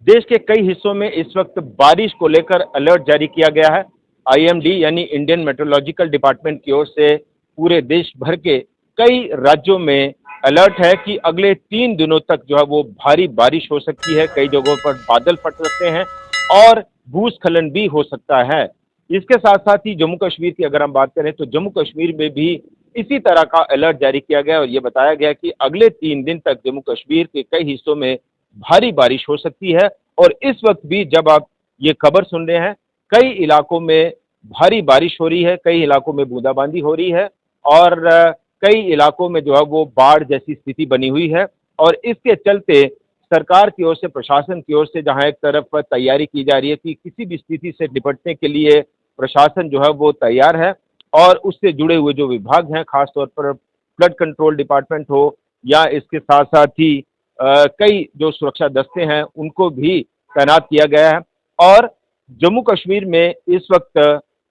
देश के कई हिस्सों में इस वक्त बारिश को लेकर अलर्ट जारी किया गया है। आईएमडी यानी इंडियन मेट्रोलॉजिकल डिपार्टमेंट की ओर से पूरे देश भर के कई राज्यों में अलर्ट है कि अगले 3 दिनों तक जो है वो भारी बारिश हो सकती है, कई जगहों पर बादल फट सकते हैं और भूस्खलन भी हो सकता है। इसके साथ साथ ही जम्मू कश्मीर की अगर हम बात करें तो जम्मू कश्मीर में भी इसी तरह का अलर्ट जारी किया गया और ये बताया गया कि अगले 3 दिन तक जम्मू कश्मीर के कई हिस्सों में भारी बारिश हो सकती है। और इस वक्त भी जब आप ये खबर सुन रहे हैं, कई इलाकों में भारी बारिश हो रही है, कई इलाकों में बूंदाबांदी हो रही है और कई इलाकों में जो है वो बाढ़ जैसी स्थिति बनी हुई है। और इसके चलते सरकार की ओर से, प्रशासन की ओर से जहां एक तरफ तैयारी की जा रही है कि किसी भी स्थिति से निपटने के लिए प्रशासन जो है वो तैयार है और उससे जुड़े हुए जो विभाग हैं, खासतौर पर फ्लड कंट्रोल डिपार्टमेंट हो या इसके साथ साथ ही कई जो सुरक्षा दस्ते हैं उनको भी तैनात किया गया है। और जम्मू कश्मीर में इस वक्त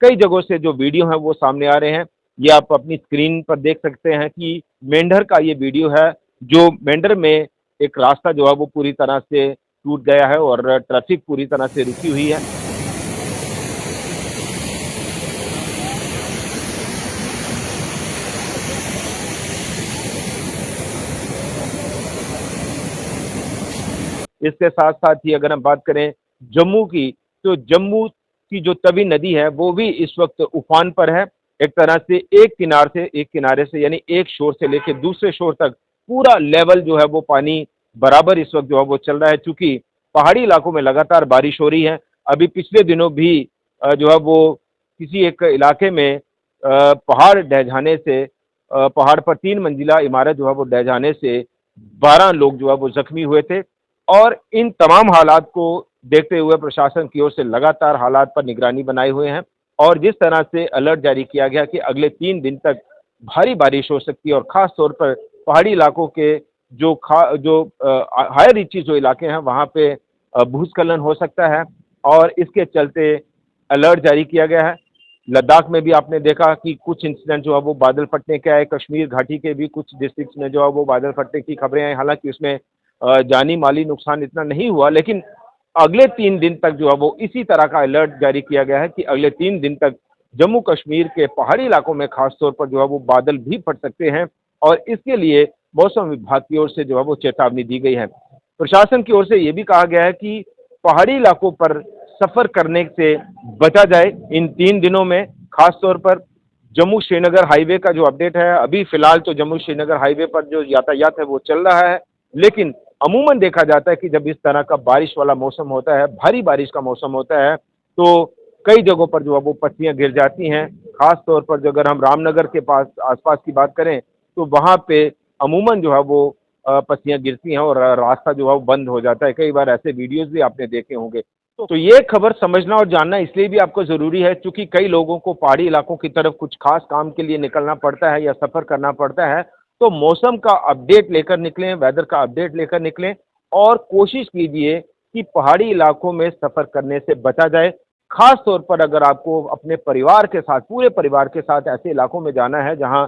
कई जगहों से जो वीडियो हैं वो सामने आ रहे हैं। ये आप अपनी स्क्रीन पर देख सकते हैं कि मेंढर का ये वीडियो है, जो मेंढर में एक रास्ता जो है वो पूरी तरह से टूट गया है और ट्रैफिक पूरी तरह से रुकी हुई है। इसके साथ साथ ही अगर हम बात करें जम्मू की, तो जम्मू की जो तवी नदी है वो भी इस वक्त उफान पर है। एक तरह से एक किनारे से यानी एक शोर से लेकर दूसरे शोर तक पूरा लेवल जो है वो पानी बराबर इस वक्त जो है वो चल रहा है, चूंकि पहाड़ी इलाकों में लगातार बारिश हो रही है। अभी पिछले दिनों भी जो है वो किसी एक इलाके में पहाड़ ढह जाने से, पहाड़ पर 3 मंजिला इमारत जो है वो ढह जाने से 12 लोग जो है वो जख्मी हुए थे। और इन तमाम हालात को देखते हुए प्रशासन की ओर से लगातार हालात पर निगरानी बनाए हुए हैं और जिस तरह से अलर्ट जारी किया गया कि अगले 3 दिन तक भारी बारिश हो सकती है और खास तौर पर पहाड़ी इलाकों के जो हायर रीचेस जो इलाके हैं वहां पे भूस्खलन हो सकता है और इसके चलते अलर्ट जारी किया गया है। लद्दाख में भी आपने देखा कि कुछ इंसिडेंट जो है वो बादल फटने के आए, कश्मीर घाटी के भी कुछ डिस्ट्रिक्ट्स में जो है वो बादल फटने की खबरें आई। हालांकि उसमें जानी माली नुकसान इतना नहीं हुआ, लेकिन अगले 3 दिन तक जो है वो इसी तरह का अलर्ट जारी किया गया है कि अगले 3 दिन तक जम्मू कश्मीर के पहाड़ी इलाकों में खासतौर पर जो है वो बादल भी फट सकते हैं और इसके लिए मौसम विभाग की ओर से जो है वो चेतावनी दी गई है। प्रशासन की ओर से ये भी कहा गया है कि पहाड़ी इलाकों पर सफर करने से बचा जाए इन 3 दिनों में। खासतौर पर जम्मू श्रीनगर हाईवे का जो अपडेट है, अभी फिलहाल तो जम्मू श्रीनगर हाईवे पर जो यातायात है वो चल रहा है, लेकिन अमूमन देखा जाता है कि जब इस तरह का बारिश वाला मौसम होता है, भारी बारिश का मौसम होता है, तो कई जगहों पर जो है वो पत्तियां गिर जाती हैं। खास तौर पर जो अगर हम रामनगर के पास आसपास की बात करें तो वहां पे अमूमन जो है वो पत्तियां गिरती हैं और रास्ता जो है वो बंद हो जाता है। कई बार ऐसे वीडियोज भी आपने देखे होंगे। तो ये खबर समझना और जानना इसलिए भी आपको जरूरी है क्योंकि कई लोगों को पहाड़ी इलाकों की तरफ कुछ खास काम के लिए निकलना पड़ता है या सफर करना पड़ता है। तो मौसम का अपडेट लेकर निकलें, वेदर का अपडेट लेकर निकलें और कोशिश कीजिए कि पहाड़ी इलाकों में सफर करने से बचा जाए। खास तौर पर अगर आपको अपने परिवार के साथ, पूरे परिवार के साथ ऐसे इलाकों में जाना है जहां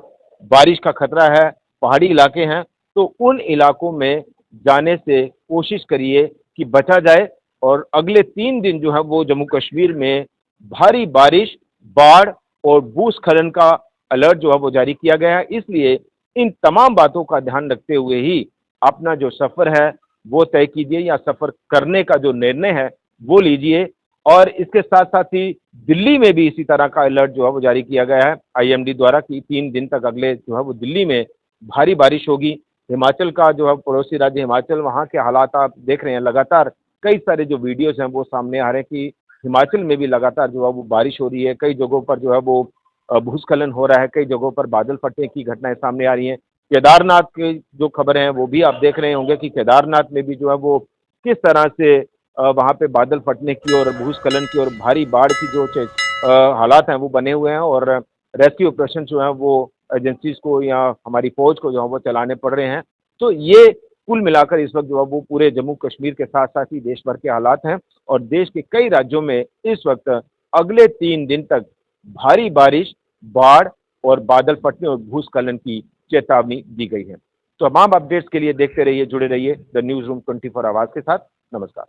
बारिश का खतरा है, पहाड़ी इलाके हैं, तो उन इलाकों में जाने से कोशिश करिए कि बचा जाए। और अगले 3 दिन जो है वो जम्मू कश्मीर में भारी बारिश, बाढ़ और भूस्खलन का अलर्ट जो है वो जारी किया गया है। इसलिए इन तमाम बातों का ध्यान रखते हुए ही अपना जो सफर है वो तय कीजिए या सफर करने का जो निर्णय है वो लीजिए। और इसके साथ साथ ही दिल्ली में भी इसी तरह का अलर्ट जो है वो जारी किया गया है आईएमडी द्वारा कि 3 दिन तक अगले जो है वो दिल्ली में भारी बारिश होगी। हिमाचल का जो है पड़ोसी राज्य हिमाचल, वहाँ के हालात आप देख रहे हैं, लगातार कई सारे जो वीडियोज हैं वो सामने आ रहे हैं कि हिमाचल में भी लगातार जो है वो बारिश हो रही है। कई जगहों पर जो है वो भूस्खलन हो रहा है, कई जगहों पर बादल फटने की घटनाएं सामने आ रही हैं। केदारनाथ की जो खबरें हैं वो भी आप देख रहे होंगे कि केदारनाथ में भी जो है वो किस तरह से वहाँ पे बादल फटने की और भूस्खलन की और भारी बाढ़ की जो हालात हैं वो बने हुए हैं और रेस्क्यू ऑपरेशन जो है वो एजेंसीज को या हमारी फौज को जो है वो चलाने पड़ रहे हैं। तो ये कुल मिलाकर इस वक्त जो है वो पूरे जम्मू कश्मीर के साथ साथ ही देश भर के हालात हैं और देश के कई राज्यों में इस वक्त अगले 3 दिन तक भारी बारिश, बाढ़ और बादल फटने और भूस्खलन की चेतावनी दी गई है। तो तमाम अपडेट्स के लिए देखते रहिए, जुड़े रहिए द न्यूज रूम 24 आवाज के साथ। नमस्कार।